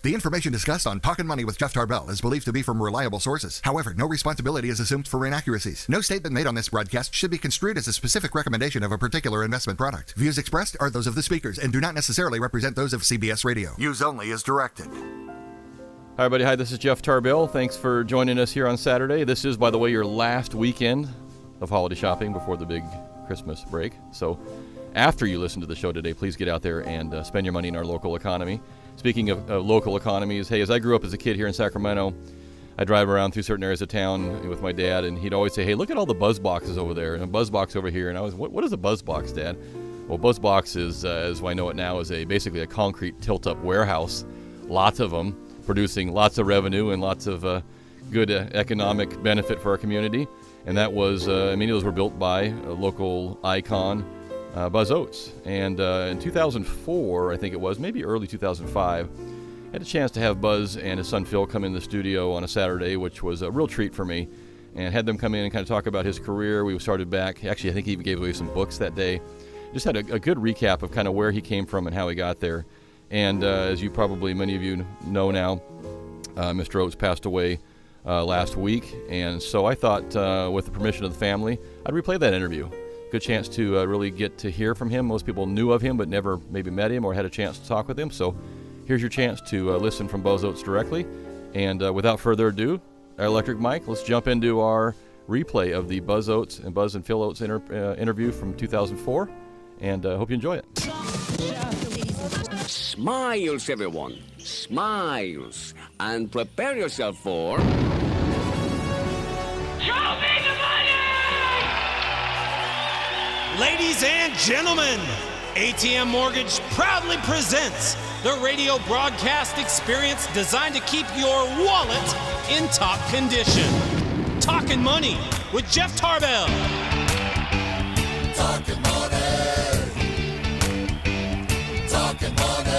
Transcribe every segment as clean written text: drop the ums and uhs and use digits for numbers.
The information discussed on Talkin' Money with Jeff Tarbell is believed to be from reliable sources. However, no responsibility is assumed for inaccuracies. No statement made on this broadcast should be construed as a specific recommendation of a particular investment product. Views expressed are those of the speakers and do not necessarily represent those of CBS Radio. Use only as directed. Hi, everybody. Hi, this is Jeff Tarbell. Thanks for joining us here on Saturday. This is, by the way, your last weekend of holiday shopping before the big Christmas break. So after you listen to the show today, please get out there and spend your money in our local economy. Speaking of local economies, hey, as I grew up as a kid here in Sacramento, I drive around through certain areas of town with my dad, and he'd always say, hey, look at all the buzz boxes over there, and a buzz box over here. And I was, what is a buzz box, Dad? Well, buzz box is, as I know it now, is basically a concrete tilt-up warehouse. Lots of them, producing lots of revenue and lots of good economic benefit for our community. And that was, many of those were built by a local icon, Buzz Oates. And in 2004, I think it was, maybe early 2005, I had a chance to have Buzz and his son Phil come in the studio on a Saturday, which was a real treat for me, and had them come in and kind of talk about his career. We started back. Actually, I think he even gave away some books that day. Just had a good recap of kind of where he came from and how he got there. And as you probably, many of you know now, Mr. Oates passed away last week. And so I thought, with the permission of the family, I'd replay that interview. Good chance to really get to hear from him. Most people knew of him but never maybe met him or had a chance to talk with him. So here's your chance to listen from Buzz Oates directly. And without further ado, our electric mic, let's jump into our replay of the Buzz Oates and Buzz and Phil Oates interview from 2004. And hope you enjoy it. Smiles, everyone. Smiles. And prepare yourself for... Show me the money! Ladies and gentlemen, ATM Mortgage proudly presents the radio broadcast experience designed to keep your wallet in top condition. Talkin' Money with Jeff Tarbell. Talkin' money. Talkin' money.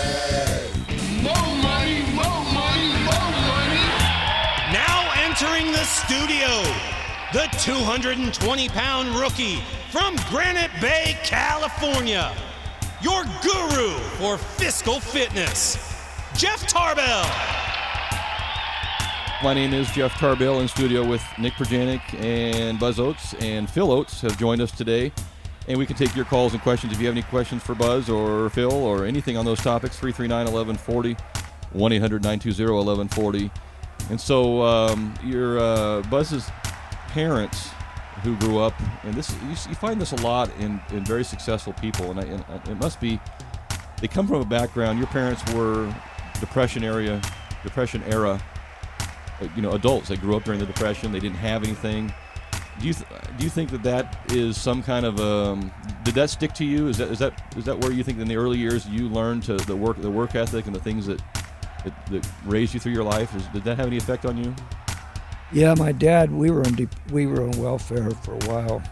More money, more money, more money. Now entering the studio, the 220-pound rookie from Granite Bay, California. Your guru for fiscal fitness, Jeff Tarbell. My name is Jeff Tarbell, in studio with Nick Perjanik and Buzz Oates, and Phil Oates have joined us today. And we can take your calls and questions if you have any questions for Buzz or Phil or anything on those topics. 339-1140, 1-800-920-1140. And so your Buzz's parents who grew up, and this you find this a lot in very successful people, and it must be they come from a background. Your parents were Depression era, adults. They grew up during the Depression. They didn't have anything. Do you think that is some kind of did that stick to you? Is that where you think in the early years you learned the work ethic and the things that raised you through your life? Did that have any effect on you? Yeah, my dad, we were on welfare for a while,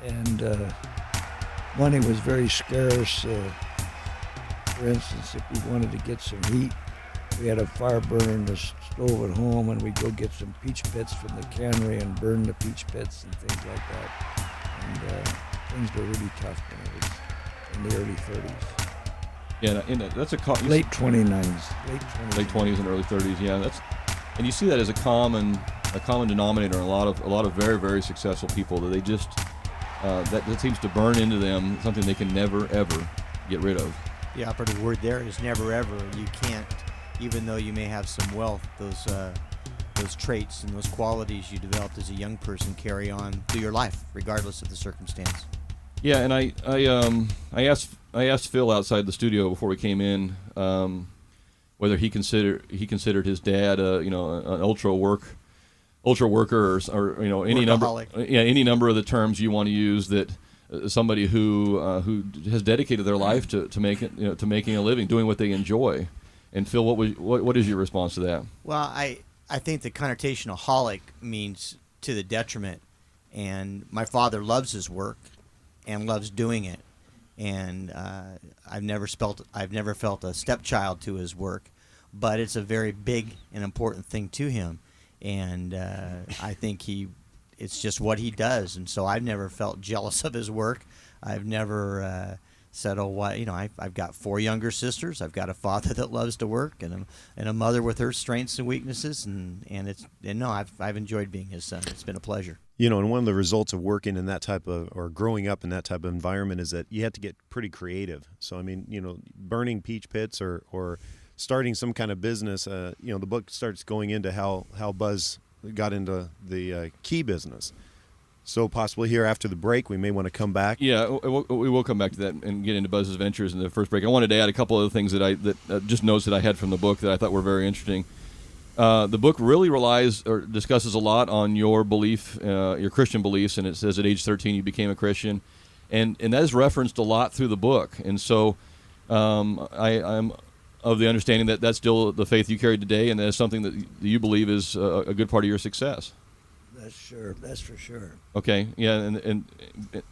and money was very scarce. For instance, if we wanted to get some heat, we had a fire burner in the stove at home, and we'd go get some peach pits from the cannery and burn the peach pits and things like that. And things were really tough when I was in the early 30s. Yeah, that's late 29s, late 20s and early 30s. Yeah, and you see that as a common denominator in a lot of very, very successful people, that they just that seems to burn into them, something they can never ever get rid of. The operative word there is never ever. You can't, even though you may have some wealth, those traits and those qualities you developed as a young person carry on through your life, regardless of the circumstance. Yeah, and I asked Phil outside the studio before we came in whether he considered his dad an ultra worker or any number of the terms you want to use, that somebody who has dedicated their life to making a living, doing what they enjoy. And Phil, what is your response to that? Well, I think the connotation aholic means to the detriment, and my father loves his work and loves doing it, and I've never felt a stepchild to his work, but it's a very big and important thing to him, and I think it's just what he does, and so I've never felt jealous of his work. I've never said, "Oh, why? I've got 4 younger sisters. I've got a father that loves to work, and a mother with her strengths and weaknesses, I've enjoyed being his son. It's been a pleasure." And one of the results of working in that type of, or growing up in that type of environment, is that you have to get pretty creative. So, I mean, burning peach pits or starting some kind of business, the book starts going into how Buzz got into the key business. So possibly here after the break, we may want to come back. Yeah, we will come back to that and get into Buzz's ventures in the first break. I wanted to add a couple other things that just notes that I had from the book that I thought were very interesting. The book really relies or discusses a lot on your belief, your Christian beliefs, and it says at age 13 you became a Christian, and that is referenced a lot through the book. And so I'm of the understanding that that's still the faith you carry today, and that is something that you believe is a good part of your success. That's for sure. Okay, yeah, and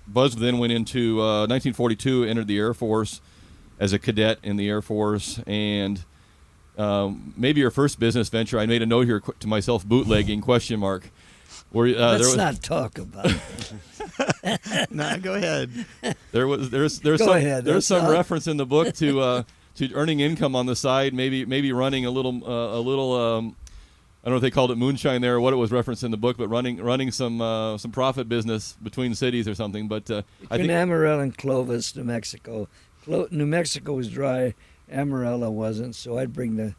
Buzz then went into 1942, entered the Air Force as a cadet in the Air Force, and maybe your first business venture. I made a note here to myself: bootlegging ? Where Let's not talk about it. No, go ahead. There's some reference in the book to earning income on the side, maybe running a little. I don't know if they called it moonshine there or what it was referenced in the book, but running some profit business between cities or something. But I think Amarillo and Clovis, New Mexico. New Mexico was dry, Amarillo wasn't, so I'd bring the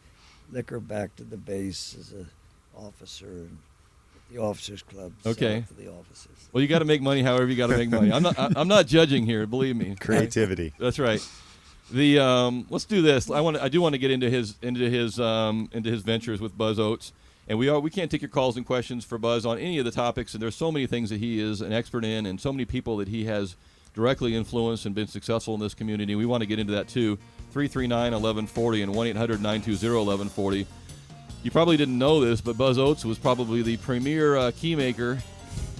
liquor back to the base as an officer and at the officers' club. Okay. For the officers. Well, you got to make money however you got to make money. I'm not judging here, believe me. Creativity. That's right. Let's do this. I do want to get into his ventures with Buzz Oates. And we can't take your calls and questions for Buzz on any of the topics, and there's so many things that he is an expert in and so many people that he has directly influenced and been successful in this community. We want to get into that too. 339-1140 and 1-800-920-1140. You probably didn't know this, but Buzz Oates was probably the premier key maker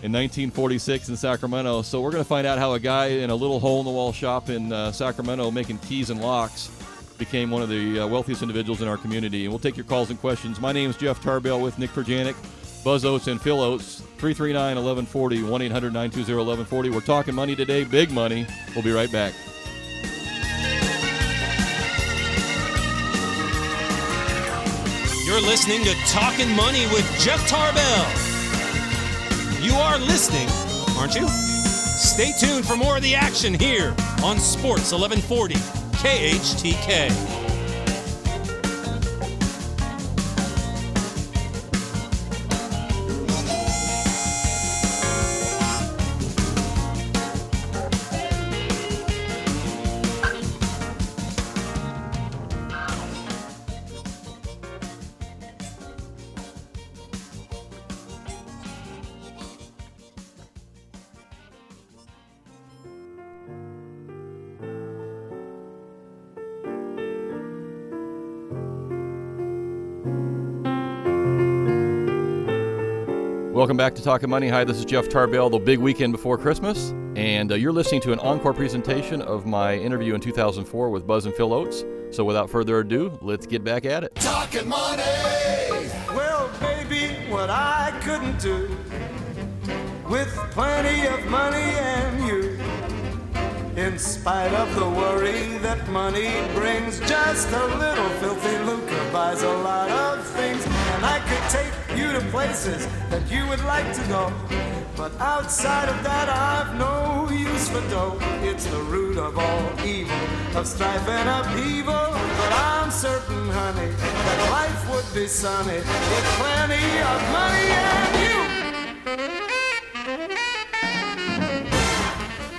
in 1946 in Sacramento. So we're going to find out how a guy in a little hole-in-the-wall shop in Sacramento making keys and locks became one of the wealthiest individuals in our community. And we'll take your calls and questions. My name is Jeff Tarbell with Nick Perjanik, Buzz Oates, and Phil Oates. 339-1140, 1-800-920-1140. We're talking money today, big money. We'll be right back. You're listening to Talkin' Money with Jeff Tarbell. You are listening, aren't you? Stay tuned for more of the action here on Sports 1140 KHTK. Welcome back to Talkin' Money. Hi, this is Jeff Tarbell, the big weekend before Christmas, and you're listening to an encore presentation of my interview in 2004 with Buzz and Phil Oates. So without further ado, let's get back at it. Talkin' money. Well, baby, what I couldn't do with plenty of money and you, in spite of the worry that money brings, just a little filthy lucre buys a lot of things, and I could take you to places that you would like to go, but outside of that I've no use for dough. It's the root of all evil, of strife and upheaval, but I'm certain, honey, that life would be sunny with plenty of money and you.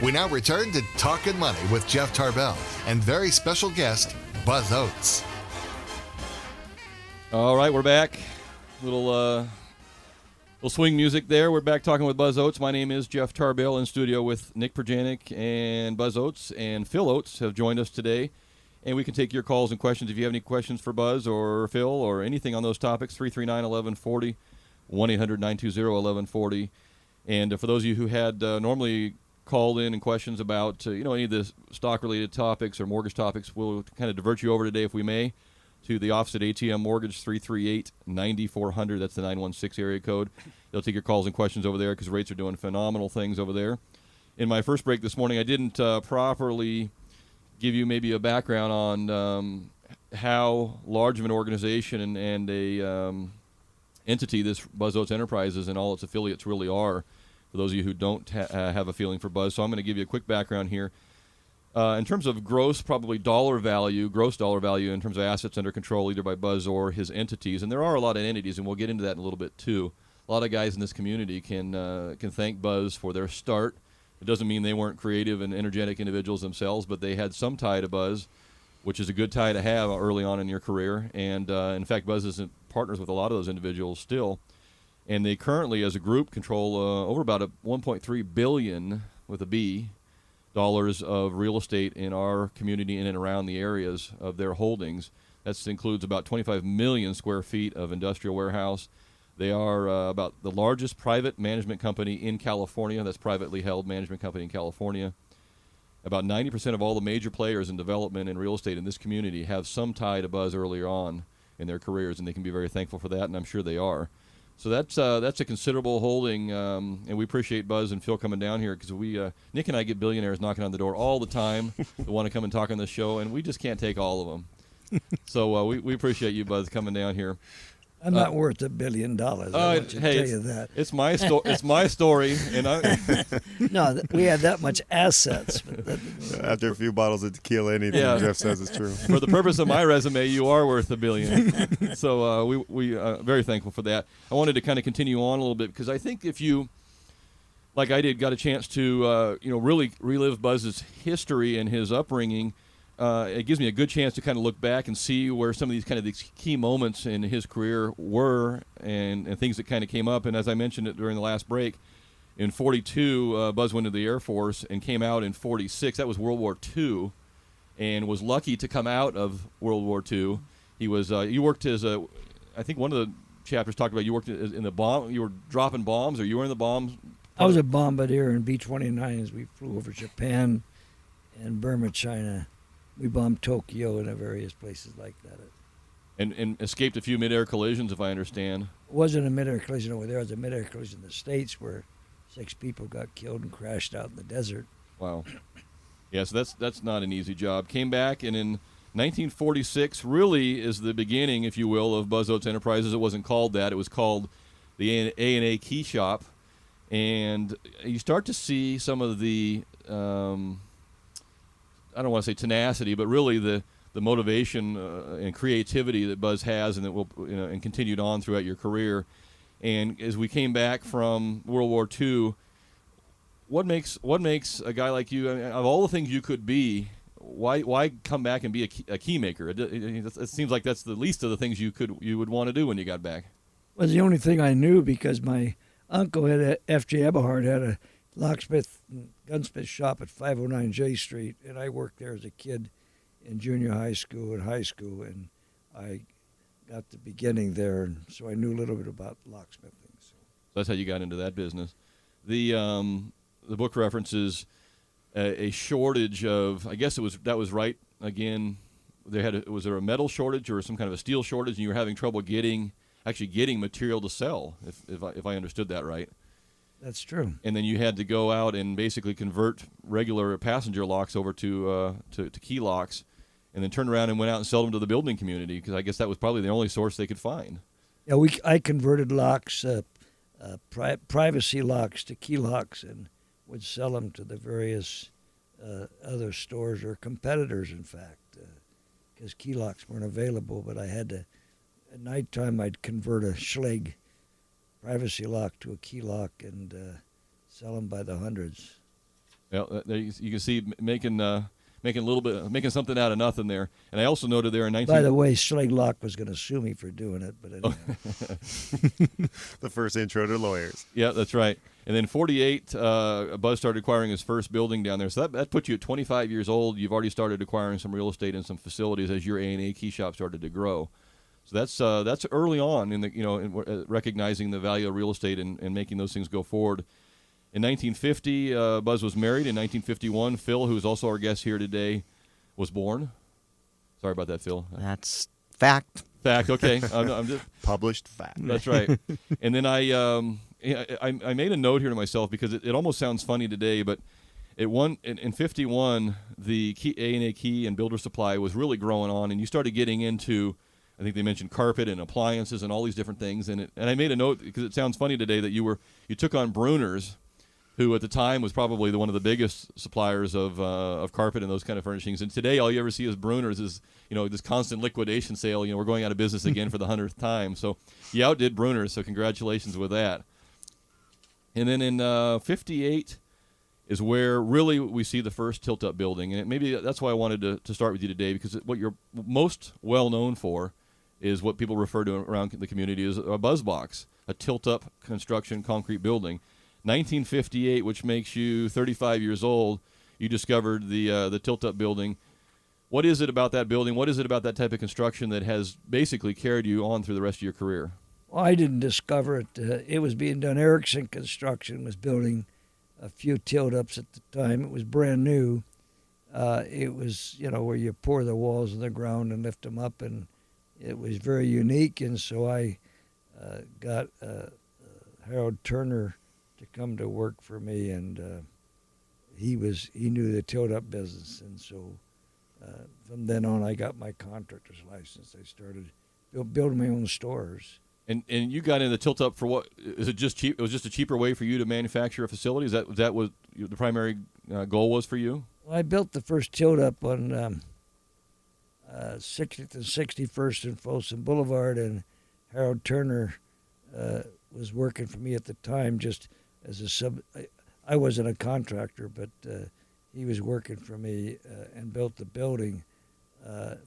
We now return to Talkin' Money with Jeff Tarbell and very special guest, Buzz Oates. All right, we're back. Little swing music there. We're back talking with Buzz Oates. My name is Jeff Tarbell, in studio with Nick Perjanik, and Buzz Oates and Phil Oates have joined us today. And we can take your calls and questions if you have any questions for Buzz or Phil or anything on those topics. 339-1140, 1-800-920-1140. And for those of you who had normally called in and questions about any of the stock-related topics or mortgage topics, we'll kind of divert you over today, if we may, to the office at ATM Mortgage, 338-9400. That's the 916 area code. They'll take your calls and questions over there because rates are doing phenomenal things over there. In my first break this morning, I didn't properly give you maybe a background on how large of an organization and a entity this Buzz Oates Enterprises and all its affiliates really are, for those of you who don't have a feeling for Buzz. So I'm going to give you a quick background here. In terms of gross dollar value in terms of assets under control either by Buzz or his entities, and there are a lot of entities, and we'll get into that in a little bit too. A lot of guys in this community can thank Buzz for their start. It doesn't mean they weren't creative and energetic individuals themselves, but they had some tie to Buzz, which is a good tie to have early on in your career. And in fact, Buzz is partners with a lot of those individuals still. And they currently, as a group, control over about $1.3 billion with a B dollars of real estate in our community in and around the areas of their holdings. That includes about 25 million square feet of industrial warehouse. They are about the largest private management company in California. That's privately held management company in California. About 90% of all the major players in development and real estate in this community have some tie to Buzz earlier on in their careers, and they can be very thankful for that, and I'm sure they are. So that's a considerable holding, and we appreciate Buzz and Phil coming down here, because Nick and I get billionaires knocking on the door all the time that want to come and talk on this show, and we just can't take all of them. So we appreciate you, Buzz, coming down here. I'm not worth $1 billion. I want to tell you that. It's my it's my story, and no, we had that much assets. But after a few bottles of tequila, anything Jeff says is true. For the purpose of my resume, you are worth $1 billion. So we very thankful for that. I wanted to kind of continue on a little bit, because I think if you, like I did, got a chance to really relive Buzz's history and his upbringing. It gives me a good chance to kind of look back and see where some of these key moments in his career were, and things that kind of came up. And as I mentioned it during the last break, in 42, Buzz went to the Air Force and came out in 46. That was World War II, and was lucky to come out of World War II. He was you worked as I think one of the chapters talked about you worked in the bomb. You were dropping bombs, or you were in the bombs. I was a bombardier in B-29 as we flew over Japan and Burma, China. We bombed Tokyo and various places like that. And escaped a few mid-air collisions, if I understand. It wasn't a mid-air collision over there. It was a mid-air collision in the States where 6 people got killed and crashed out in the desert. Wow. Yeah, so that's not an easy job. Came back, and in 1946 really is the beginning, if you will, of Buzz Oates Enterprises. It wasn't called that. It was called the A&A Key Shop. And you start to see some of the... I don't want to say tenacity, but really the motivation and creativity that Buzz has, and that will and continued on throughout your career. And as we came back from World War II, what makes a guy like you, I mean, of all the things you could be, why come back and be a key maker? It seems like that's the least of the things you would want to do when you got back. Well, the only thing I knew, because my uncle had F.J. Eberhard had a locksmith and gunsmith shop at 509 J Street, and I worked there as a kid in junior high school and high school, and I got the beginning there, and so I knew a little bit about locksmithing. So that's how you got into that business. The book references a shortage of, I guess that was right again. Was there a metal shortage or some kind of a steel shortage, and you were having trouble getting material to sell, if I understood that right. That's true. And then you had to go out and basically convert regular passenger locks over to key locks, and then turn around and went out and sell them to the building community, because I guess that was probably the only source they could find. Yeah, I converted locks, privacy locks to key locks, and would sell them to the various other stores or competitors, in fact, because key locks weren't available. But I had to, at nighttime, I'd convert a Schlage privacy lock to a key lock and sell them by the hundreds. Well, you can see making something out of nothing there. And I also noted there in 19. By the way, Schlage Lock was going to sue me for doing it, but anyway. The first intro to lawyers. Yeah, that's right. And then 48, Buzz started acquiring his first building down there. So that puts you at 25 years old. You've already started acquiring some real estate and some facilities as your A&A Key Shop started to grow. So that's early on in recognizing the value of real estate and making those things go forward. In 1950, Buzz was married. In 1951, Phil, who is also our guest here today, was born. Sorry about that, Phil. That's fact. Fact. Okay. I'm just published fact. That's right. And then I made a note here to myself, because it almost sounds funny today, but In 51, the A&A Key and Builder Supply was really growing on, and you started getting into, I think they mentioned carpet and appliances and all these different things. And I made a note because it sounds funny today that you took on Bruner's, who at the time was probably one of the biggest suppliers of carpet and those kind of furnishings. And today, all you ever see is Bruner's is this constant liquidation sale. We're going out of business again for the 100th time. So you outdid Bruner's. So congratulations with that. And then in 58 is where really we see the first tilt-up building. And maybe that's why I wanted to start with you today, because what you're most well known for is what people refer to around the community as a buzz box, a tilt-up construction concrete building. 1958, which makes you 35 years old, you discovered the tilt-up building. What is it about that building? What is it about that type of construction that has basically carried you on through the rest of your career? Well, I didn't discover it. It was being done. Erickson Construction was building a few tilt-ups at the time. It was brand new. It was, where you pour the walls in the ground and lift them up, and it was very unique. And so I got Harold Turner to come to work for me, and he knew the tilt-up business. And so from then on, I got my contractor's license. I started building my own stores. And you got in the tilt-up for what? Is it just cheap? It was just a cheaper way for you to manufacture a facility? Is that what the primary goal was for you? Well, I built the first tilt-up on 60th and 61st and Folsom Boulevard, and Harold Turner was working for me at the time just as a sub. I wasn't a contractor, but he was working for me and built the building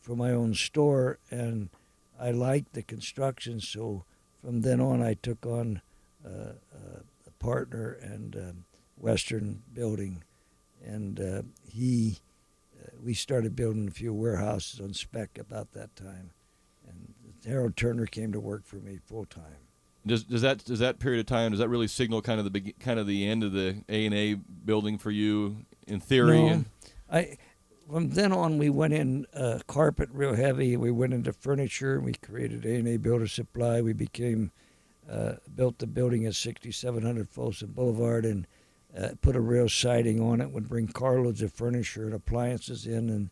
for my own store, and I liked the construction, so from then on I took on a partner and Western Building, and we started building a few warehouses on spec about that time, and Harold Turner came to work for me full time. Does that period of time, does that really signal kind of the end of the A&A building for you in theory? No, from then on, we went in carpet real heavy. We went into furniture. We created A&A Builder Supply. We built the building at 6700 Folsom Boulevard and put a real siding on it. Would bring carloads of furniture and appliances in, and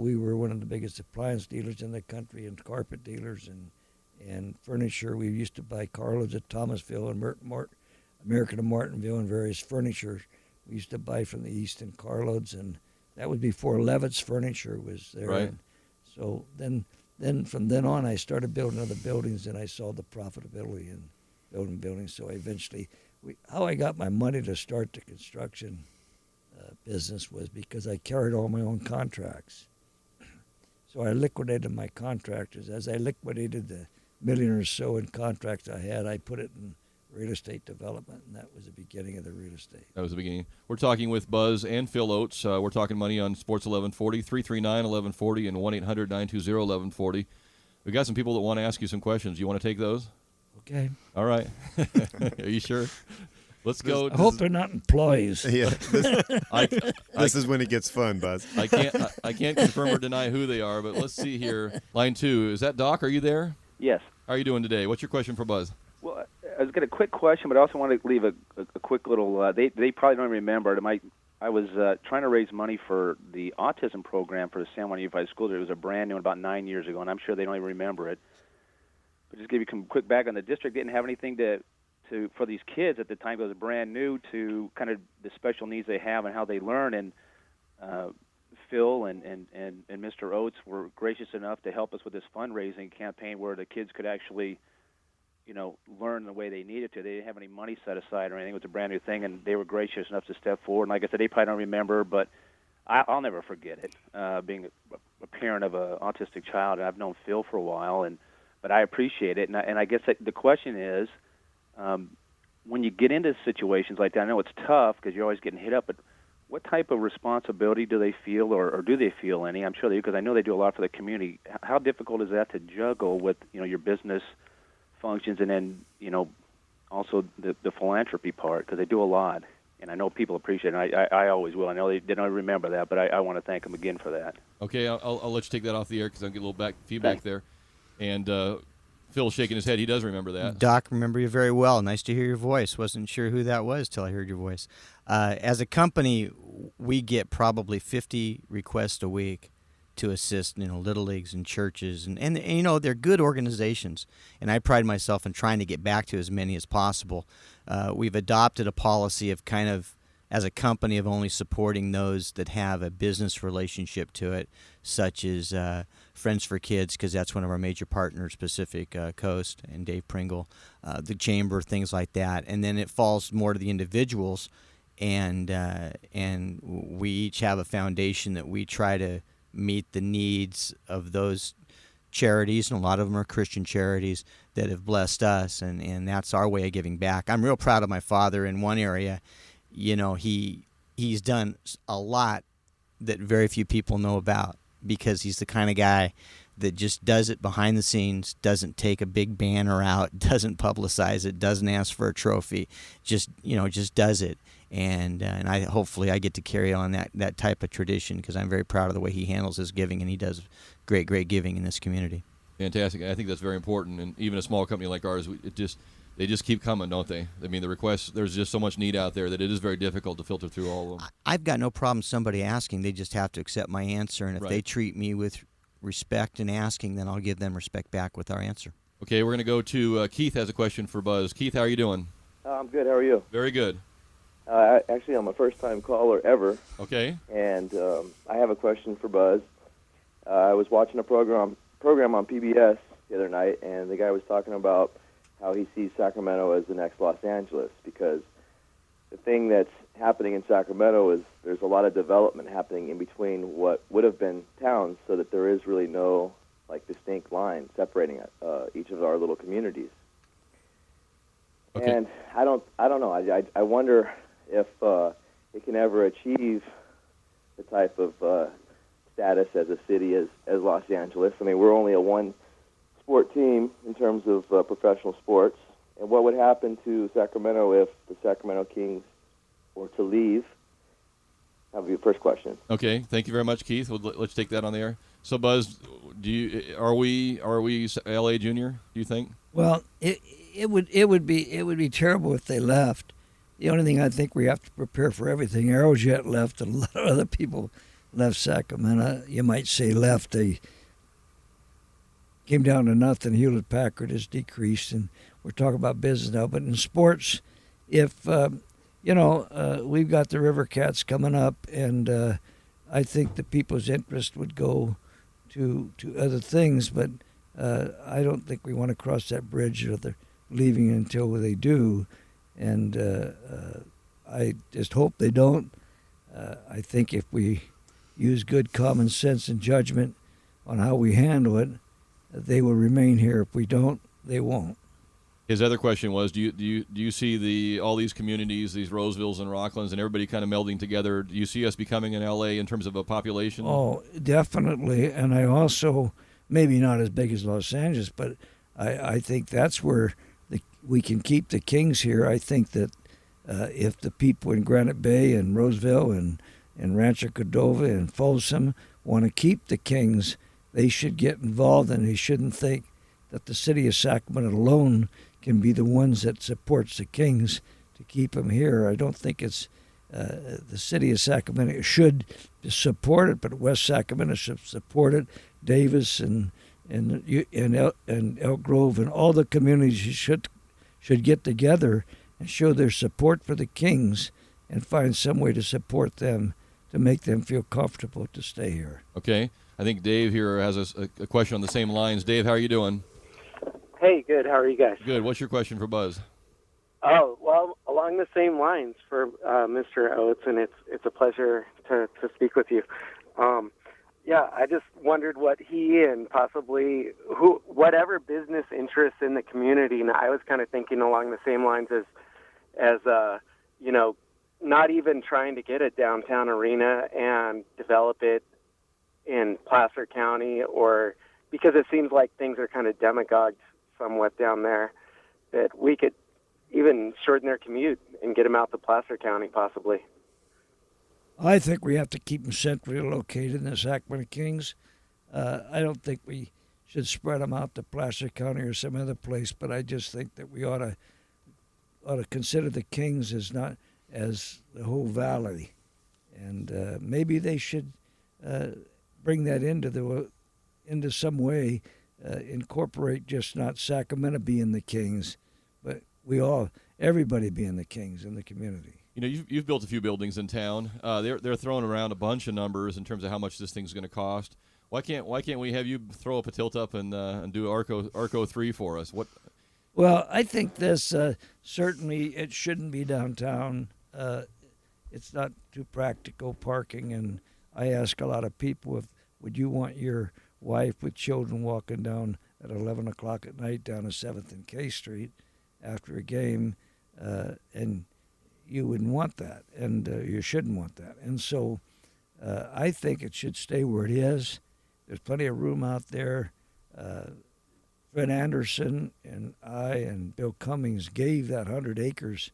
we were one of the biggest appliance dealers in the country, and carpet dealers and furniture. We used to buy carloads at Thomasville and American and Martinville and various furniture. We used to buy from the east in carloads, and that was before Levitt's Furniture was there. Right. And so then from then on, I started building other buildings, and I saw the profitability in building buildings. So how I got my money to start the construction business was because I carried all my own contracts. So I liquidated my contractors. As I liquidated the million or so in contracts I had, I put it in real estate development, and that was the beginning of the real estate. That was the beginning. We're talking with Buzz and Phil Oates. We're talking money on Sports 1140, 339-1140, and 1-800-920-1140. We've got some people that want to ask you some questions. You want to take those? Okay. All right. Are you sure? Let's go. I hope they're not employees. Yeah. This is when it gets fun, Buzz. I can't confirm or deny who they are, but let's see here. Line 2. Is that Doc? Are you there? Yes. How are you doing today? What's your question for Buzz? Well, I was got a quick question, but I also want to leave a quick little. They probably don't remember it. I was trying to raise money for the autism program for the San Juan Unified School District. It was a brand new one about 9 years ago, and I'm sure they don't even remember it. But just give you a quick back on the district. Didn't have anything for these kids at the time. It was brand new to kind of the special needs they have and how they learn. And Phil and Mr. Oates were gracious enough to help us with this fundraising campaign where the kids could actually, learn the way they needed to. They didn't have any money set aside or anything. It was a brand new thing, and they were gracious enough to step forward. And like I said, they probably don't remember, but I'll never forget it. Being a parent of an autistic child, and I've known Phil for a while, but I appreciate it. And I guess the question is, when you get into situations like that, I know it's tough because you're always getting hit up, but what type of responsibility do they feel, or do they feel any? I'm sure they do, because I know they do a lot for the community. How difficult is that to juggle with your business functions and then also the philanthropy part, because they do a lot, and I know people appreciate it. And I always will. I know they don't remember that, but I want to thank them again for that. Okay, I'll let you take that off the air because I'll get a little feedback there. And Phil's shaking his head. He does remember that. Doc, remember you very well. Nice to hear your voice. Wasn't sure who that was till I heard your voice. As a company, we get probably 50 requests a week to assist, little leagues and churches, and they're good organizations, and I pride myself in trying to get back to as many as possible. We've adopted a policy of kind of, as a company, of only supporting those that have a business relationship to it, such as Friends for Kids, because that's one of our major partners, Pacific Coast and Dave Pringle, the Chamber, things like that. And then it falls more to the individuals, and we each have a foundation that we try to meet the needs of those charities, and a lot of them are Christian charities that have blessed us, and that's our way of giving back. I'm real proud of my father in one area. He's done a lot that very few people know about, because he's the kind of guy that just does it behind the scenes, doesn't take a big banner out, doesn't publicize it, doesn't ask for a trophy, just does it. And hopefully I get to carry on that type of tradition, because I'm very proud of the way he handles his giving, and he does great giving in this community. Fantastic. I think that's very important, and even a small company like ours, they just keep coming, don't they? I mean, the requests, there's just so much need out there that it is very difficult to filter through all of them. I've got no problem somebody asking. They just have to accept my answer, and if they treat me with respect in asking, then I'll give them respect back with our answer. Okay, we're going to go to Keith has a question for Buzz. Keith, how are you doing? I'm good. How are you? Very good. Actually, I'm a first-time caller ever. Okay. And I have a question for Buzz. I was watching a program on PBS the other night, and the guy was talking about how he sees Sacramento as the next Los Angeles, because the thing that's happening in Sacramento is there's a lot of development happening in between what would have been towns, so that there is really no distinct line separating each of our little communities. Okay. And I don't know. I wonder if it can ever achieve the type of status as a city as Los Angeles. I mean, we're only a one-sport team in terms of professional sports. And what would happen to Sacramento if the Sacramento Kings were to leave? That would be the first question. Okay, thank you very much, Keith. Let's take that on the air. So, Buzz, are we LA Junior? Do you think? Well, it would be terrible if they left. The only thing I think we have to prepare for everything. Aerojet left. A lot of other people left Sacramento. You might say left. They came down to nothing. Hewlett Packard has decreased, and we're talking about business now. But in sports, if we've got the River Cats coming up, and I think the people's interest would go to other things. But I don't think we want to cross that bridge, or they're leaving until they do. And I just hope they don't. I think if we use good common sense and judgment on how we handle it, they will remain here. If we don't, they won't. His other question was, do you see all these communities, these Rosevilles and Rocklands, and everybody kind of melding together? Do you see us becoming an LA in terms of a population? Oh, definitely. And I also, maybe not as big as Los Angeles, but I think that's where we can keep the Kings here. I think that if the people in Granite Bay and Roseville and Rancho Cordova and Folsom want to keep the Kings, they should get involved, and they shouldn't think that the city of Sacramento alone can be the ones that supports the Kings to keep them here. I don't think it's the city of Sacramento should support it, but West Sacramento should support it. Davis and Elk Grove and all the communities should get together and show their support for the Kings and find some way to support them to make them feel comfortable to stay here. Okay. I think Dave here has a question on the same lines. Dave, how are you doing? Hey, good. How are you guys? Good. What's your question for Buzz? Oh, well, along the same lines for Mr. Oates, and it's a pleasure to speak with you. Yeah, I just wondered what he and possibly whatever business interests in the community, and I was kind of thinking along the same lines as not even trying to get a downtown arena and develop it in Placer County, or because it seems like things are kind of demagogued somewhat down there, that we could even shorten their commute and get them out to Placer County possibly. I think we have to keep them centrally located in the Sacramento Kings. I don't think we should spread them out to Placer County or some other place. But I just think that we ought to consider the Kings as not as the whole valley, and maybe they should bring that into some way, incorporate just not Sacramento being the Kings, but everybody being the Kings in the community. You know, you've built a few buildings in town. They're throwing around a bunch of numbers in terms of how much this thing's going to cost. Why can't we have you throw up a tilt up and do Arco 3 for us? What? Well, I think this certainly it shouldn't be downtown. It's not too practical parking, and I ask a lot of people would you want your wife with children walking down at 11 o'clock at night down to 7th and K Street after a game, and you wouldn't want that, and you shouldn't want that. And so I think it should stay where it is. There's plenty of room out there. Fred Anderson and I and Bill Cummings gave that 100 acres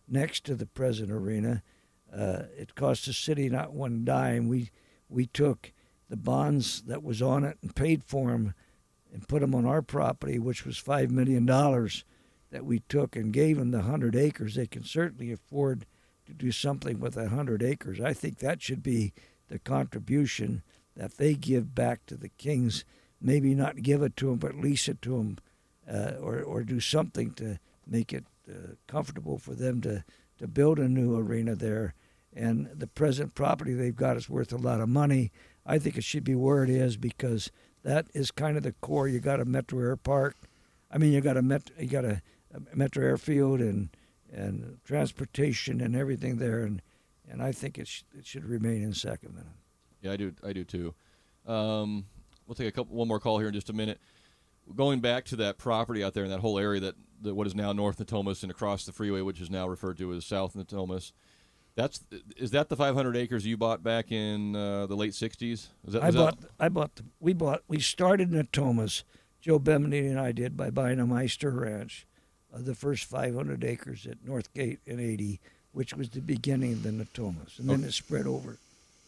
next to the present arena. It cost the city not one dime. We took the bonds that was on it and paid for them and put them on our property, which was $5 million that we took and gave them the 100 acres. They can certainly afford to do something with that 100 acres. I think that should be the contribution that they give back to the Kings. Maybe not give it to them, but lease it to them, or do something to make it comfortable for them to build a new arena there. And the present property they've got is worth a lot of money. I think it should be where it is because that is kind of the core. You got a Metro Air Park. I mean, you got a Metro Airfield and transportation and everything there, and I think it should remain in Sacramento. Yeah, I do too. We'll take one more call here in just a minute. Going back to that property out there in that whole area that what is now North Natomas and across the freeway, which is now referred to as South Natomas. Is that the 500 acres you bought back in the late 60s? We started Natomas. Joe Bemini and I did by buying a Meister Ranch, the first 500 acres at North Gate in 80, which was the beginning of the Natomas, and then it spread over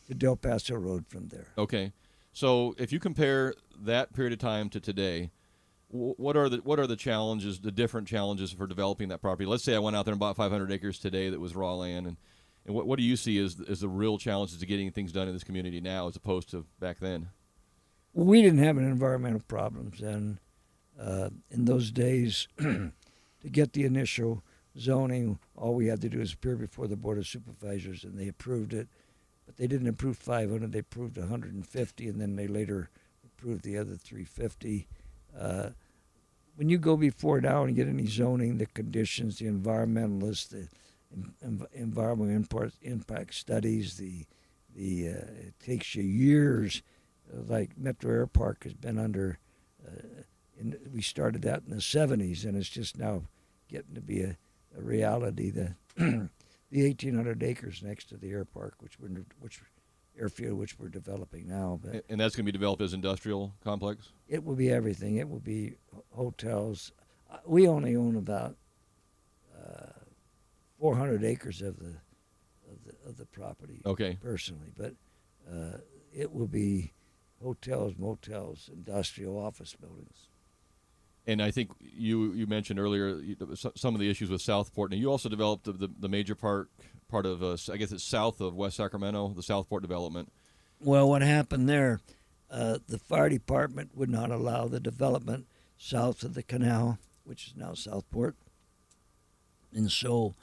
to Del Paso Road from there. Okay. So if you compare that period of time to today, what are the challenges, the different challenges for developing that property? Let's say I went out there and bought 500 acres today that was raw land, and what do you see as the real challenges to getting things done in this community now as opposed to back then? We didn't have any environmental problems, and in those days, to get the initial zoning, all we had to do is appear before the Board of Supervisors, and they approved it. But they didn't approve 500, they approved 150, and then they later approved the other 350. When you go before now and get any zoning, the conditions, the environmentalists, the environmental impact studies, it takes you years. Like Metro Air Park has been under, we started that in the 70s, and it's just now getting to be a reality. The 1,800 acres next to the air park, which airfield, which we're developing now. But and that's going to be developed as industrial complex? It will be everything. It will be hotels. We only own about 400 acres of the property. Okay. Personally, but it will be hotels, motels, industrial office buildings. And I think you mentioned earlier some of the issues with Southport. Now, you also developed the major part of, I guess it's south of West Sacramento, the Southport development. Well, what happened there, the fire department would not allow the development south of the canal, which is now Southport. And so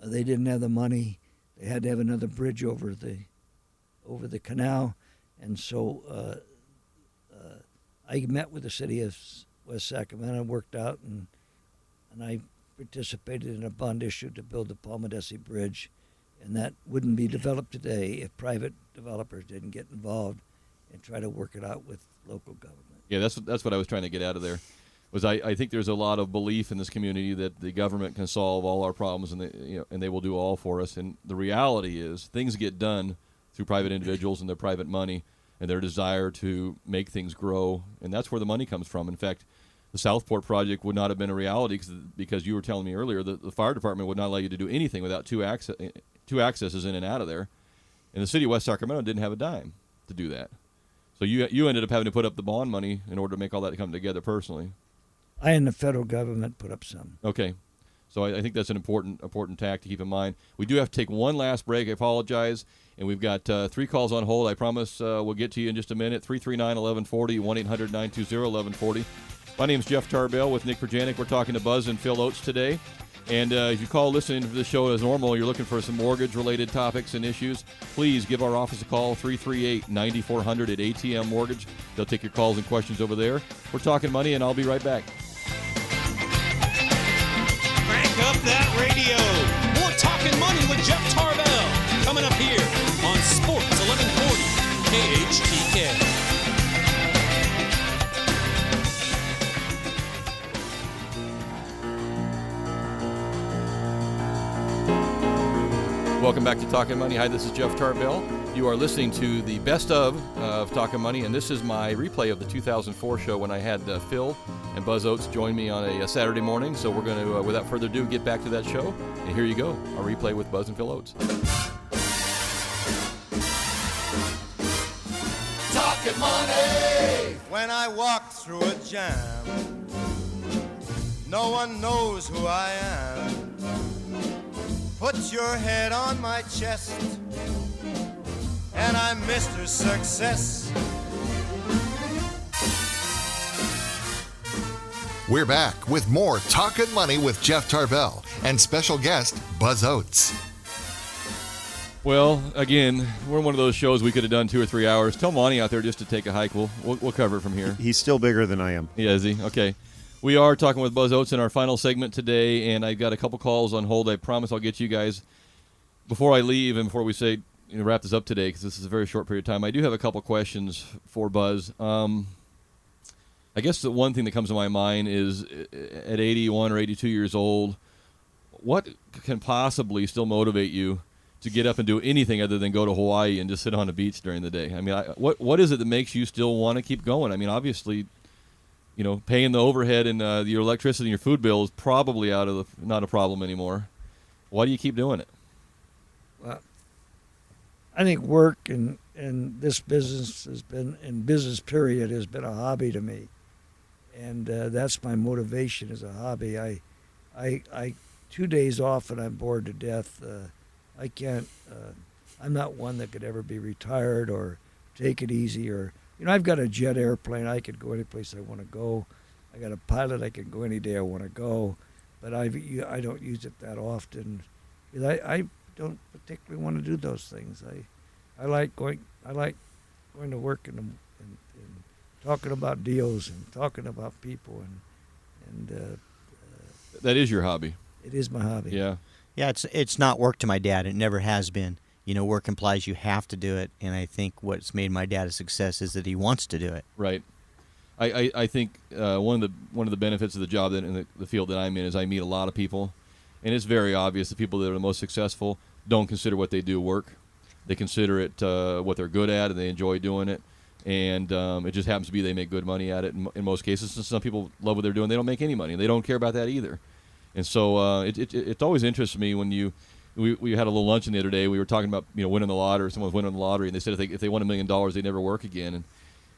they didn't have the money. They had to have another bridge over the canal. And so I met with the city of West Sacramento, worked out, and I participated in a bond issue to build the Palmadesi Bridge, and that wouldn't be developed today if private developers didn't get involved and try to work it out with local government. Yeah, that's what I was trying to get out of there. I think there's a lot of belief in this community that the government can solve all our problems and they will do all for us. And the reality is things get done through private individuals and their private money and their desire to make things grow, and that's where the money comes from. In fact, the Southport project would not have been a reality because you were telling me earlier that the fire department would not allow you to do anything without two accesses in and out of there, and the city of West Sacramento didn't have a dime to do that. So you ended up having to put up the bond money in order to make all that come together personally. I and the federal government put up some. Okay. So I think that's an important tack to keep in mind. We do have to take one last break. I apologize. And we've got 3 calls on hold. I promise we'll get to you in just a minute. 339-1140, 1-800-920-1140. My name's Jeff Tarbell with Nick Perjanik. We're talking to Buzz and Phil Oates today. And if you call listening to the show as normal, you're looking for some mortgage-related topics and issues, please give our office a call, 338-9400 at ATM Mortgage. They'll take your calls and questions over there. We're talking money, and I'll be right back. Crank up that radio. More Talkin' Money with Jeff Tarbell coming up here on Sports 1140 KHTK. Welcome back to Talkin' Money. Hi, this is Jeff Tarbell. You are listening to the best of Talkin' Money, and this is my replay of the 2004 show when I had Phil and Buzz Oates join me on a Saturday morning. So we're going to, without further ado, get back to that show. And here you go, a replay with Buzz and Phil Oates. Talkin' money. When I walk through a jam, no one knows who I am. Put your head on my chest, and I'm Mr. Success. We're back with more Talkin' Money with Jeff Tarbell and special guest Buzz Oates. Well, again, we're one of those shows we could have done 2 or 3 hours. Tell Monty out there just to take a hike. We'll cover it from here. He's still bigger than I am. Yeah, is he? Okay. We are talking with Buzz Oates in our final segment today, and I've got a couple calls on hold. I promise I'll get you guys before I leave and before we say wrap this up today, because this is a very short period of time. I do have a couple questions for Buzz. I guess the one thing that comes to my mind is at 81 or 82 years old, what can possibly still motivate you to get up and do anything other than go to Hawaii and just sit on a beach during the day? I mean, what is it that makes you still want to keep going? I mean, obviously, paying the overhead and your electricity and your food bill is probably not a problem anymore. Why do you keep doing it? Well, I think work and this business has been, and business period, has been a hobby to me. And that's my motivation, as a hobby. I 2 days off and I'm bored to death. I can't, I'm not one that could ever be retired or take it easy, or, I've got a jet airplane. I could go any place I want to go. I got a pilot. I can go any day I want to go, but I don't use it that often. I don't particularly want to do those things. I like going to work and talking about deals and talking about people and that is your hobby. It is my hobby. Yeah. Yeah, it's not work to my dad. It never has been. Work implies you have to do it, and I think what's made my dad a success is that he wants to do it. Right. I think one of the benefits of the job that in the field that I'm in is I meet a lot of people, and it's very obvious the people that are the most successful don't consider what they do work. They consider it what they're good at, and they enjoy doing it. And it just happens to be they make good money at it in most cases. And some people love what they're doing. They don't make any money, and they don't care about that either. And so it always interests me when we had a little luncheon the other day. We were talking about winning the lottery. Someone was winning the lottery, and they said if they won $1 million, they never work again.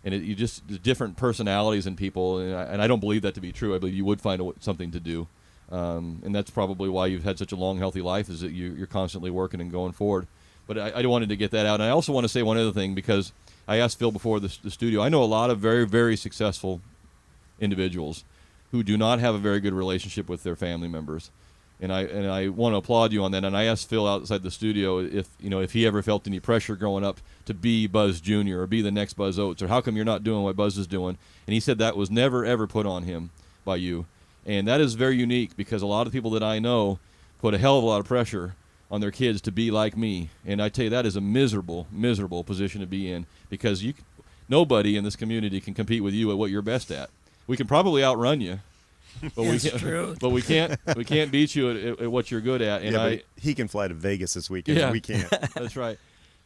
And you just the different personalities in people, and I don't believe that to be true. I believe you would find something to do, and that's probably why you've had such a long, healthy life, is that you're constantly working and going forward. But I wanted to get that out. And I also want to say one other thing, because I asked Phil before the studio. I know a lot of very, very successful individuals who do not have a very good relationship with their family members. And I want to applaud you on that. And I asked Phil outside the studio if he ever felt any pressure growing up to be Buzz Jr. or be the next Buzz Oates, or how come you're not doing what Buzz is doing. And he said that was never, ever put on him by you. And that is very unique, because a lot of people that I know put a hell of a lot of pressure on their kids to be like me. And I tell you, that is a miserable, miserable position to be in, because nobody in this community can compete with you at what you're best at. We can probably outrun you. But we can't beat you at what you're good at. And but he can fly to Vegas this weekend. Yeah, we can't. That's right.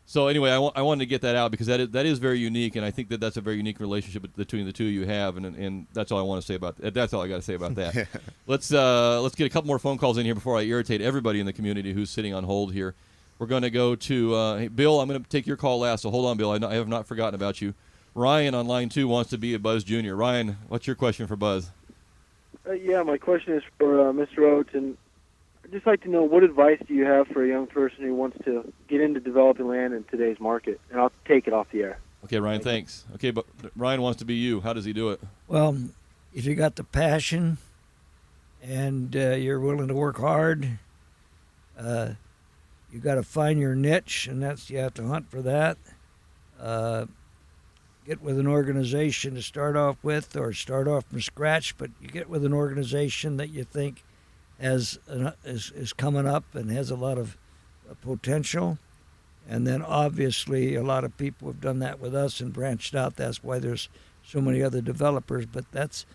So anyway, I wanted to get that out, because that is very unique, and I think that's a very unique relationship between the two you have, and that's all I want to say about that. That's all I got to say about that. Let's get a couple more phone calls in here before I irritate everybody in the community who's sitting on hold here. We're going to go to hey, Bill. I'm going to take your call last, so hold on, Bill. I have not forgotten about you. Ryan on line 2 wants to be a Buzz Jr. Ryan, what's your question for Buzz? Yeah, my question is for Mr. Oates, and I'd just like to know what advice do you have for a young person who wants to get into developing land in today's market? And I'll take it off the air. Okay, Ryan, thanks. Okay, but Ryan wants to be you. How does he do it? Well, if you got the passion and you're willing to work hard, you got to find your niche, and you have to hunt for that. Get with an organization to start off with, or start off from scratch, but you get with an organization that you think is coming up and has a lot of potential. And then obviously a lot of people have done that with us and branched out. That's why there's so many other developers, but that's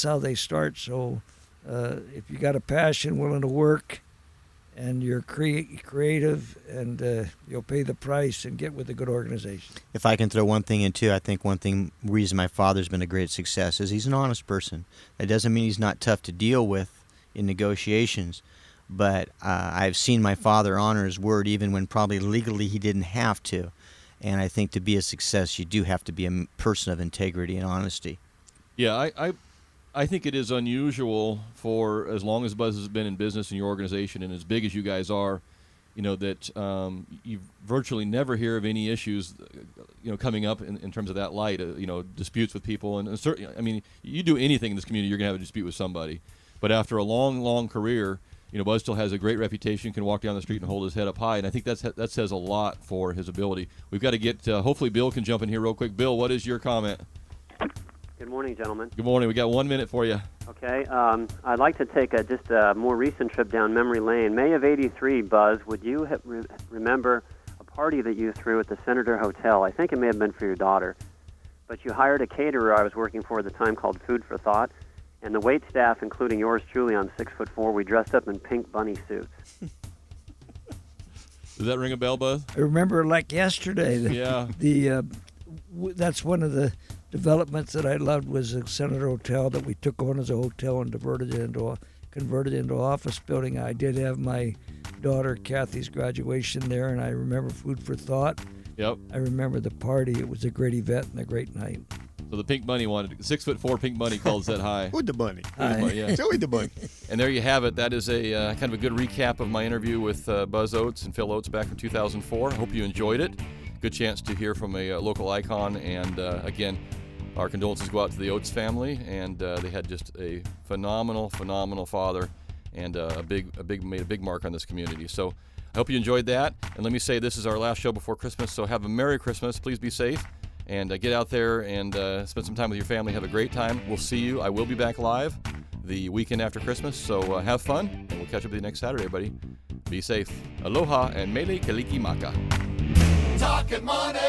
how they start. So if you got a passion, willing to work, and you're creative, and you'll pay the price and get with a good organization. If I can throw one thing in too, I think reason my father's been a great success is he's an honest person. That doesn't mean he's not tough to deal with in negotiations, but I've seen my father honor his word even when probably legally he didn't have to. And I think to be a success, you do have to be a person of integrity and honesty. Yeah, I think it is unusual for as long as Buzz has been in business in your organization and as big as you guys are, that you virtually never hear of any issues, coming up in terms of that light, disputes with people. And certainly, I mean, you do anything in this community, you're going to have a dispute with somebody. But after a long, long career, Buzz still has a great reputation, can walk down the street and hold his head up high. And I think that says a lot for his ability. We've got to get, hopefully Bill can jump in here real quick. Bill, what is your comment? Good morning, gentlemen. Good morning. We got 1 minute for you. Okay. I'd like to take just a more recent trip down memory lane. May of '83, Buzz, would you remember a party that you threw at the Senator Hotel? I think it may have been for your daughter. But you hired a caterer I was working for at the time called Food for Thought. And the wait staff, including yours truly, I'm 6'4", we dressed up in pink bunny suits. Does that ring a bell, Buzz? I remember like yesterday. Yeah. That's one of the developments that I loved was the Senator Hotel that we took on as a hotel and converted it into an office building. I did have my daughter Kathy's graduation there, and I remember Food for Thought. Yep. I remember the party. It was a great event and a great night. So the pink bunny 6'4" pink bunny calls that high. With the bunny. Yeah. Joey the bunny. And there you have it. That is a kind of a good recap of my interview with Buzz Oates and Phil Oates back in 2004. I hope you enjoyed it. Good chance to hear from a local icon. And again, our condolences go out to the Oates family. And they had just a phenomenal father, and made a big mark on this community. So I hope you enjoyed that. And let me say, this is our last show before Christmas. So have a Merry Christmas. Please be safe. And get out there and spend some time with your family. Have a great time. We'll see you. I will be back live the weekend after Christmas. So have fun, and we'll catch up with you next Saturday, everybody. Be safe. Aloha and mele kalikimaka. Talking money.